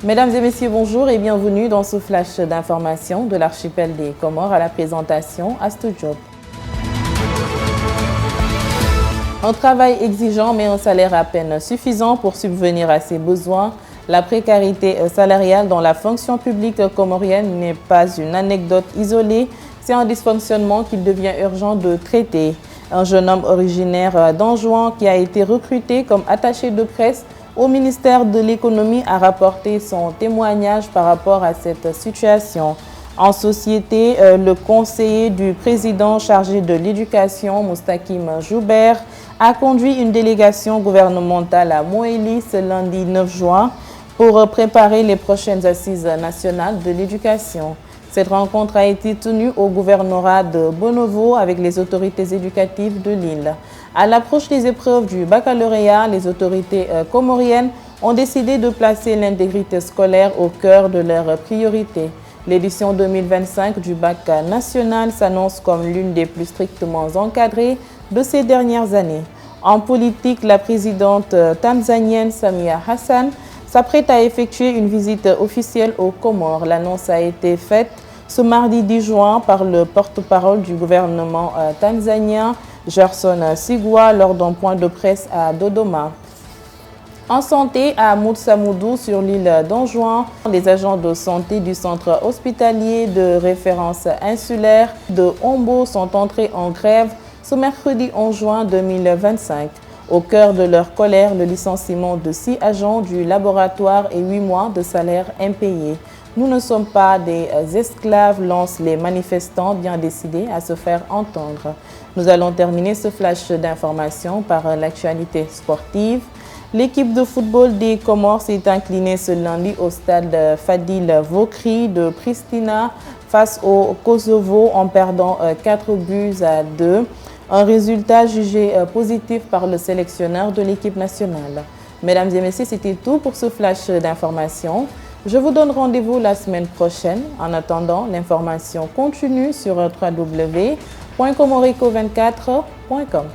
Mesdames et messieurs, bonjour et bienvenue dans ce flash d'information de l'archipel des Comores. À la présentation, Astou Diop. Un travail exigeant mais un salaire à peine suffisant pour subvenir à ses besoins. La précarité salariale dans la fonction publique comorienne n'est pas une anecdote isolée, c'est un dysfonctionnement qu'il devient urgent de traiter. Un jeune homme originaire d'Anjouan qui a été recruté comme attaché de presse au ministère de l'économie a rapporté son témoignage par rapport à cette situation. En société, le conseiller du président chargé de l'éducation, Moustakim Joubert, a conduit une délégation gouvernementale à Moélie ce lundi 9 juin pour préparer les prochaines assises nationales de l'éducation. Cette rencontre a été tenue au gouvernorat de Bonovo avec les autorités éducatives de l'île. À l'approche des épreuves du baccalauréat, les autorités comoriennes ont décidé de placer l'intégrité scolaire au cœur de leurs priorités. L'édition 2025 du bac national s'annonce comme l'une des plus strictement encadrées de ces dernières années. En politique, la présidente tanzanienne Samia Hassan s'apprête à effectuer une visite officielle aux Comores. L'annonce a été faite ce mardi 10 juin par le porte-parole du gouvernement tanzanien, Gerson Sigwa, lors d'un point de presse à Dodoma. En santé, à Moutsamoudou, sur l'île d'Anjouan, les agents de santé du centre hospitalier de référence insulaire de Hombo sont entrés en grève ce mercredi 11 juin 2025. Au cœur de leur colère, le licenciement de 6 agents du laboratoire et 8 mois de salaire impayés. Nous ne sommes pas des esclaves, lancent les manifestants bien décidés à se faire entendre. Nous allons terminer ce flash d'information par l'actualité sportive. L'équipe de football des Comores s'est inclinée ce lundi au stade Fadil Vokri de Pristina face au Kosovo en perdant 4-2. Un résultat jugé positif par le sélectionneur de l'équipe nationale. Mesdames et messieurs, c'était tout pour ce flash d'information. Je vous donne rendez-vous la semaine prochaine. En attendant, l'information continue sur www.comorico24.com.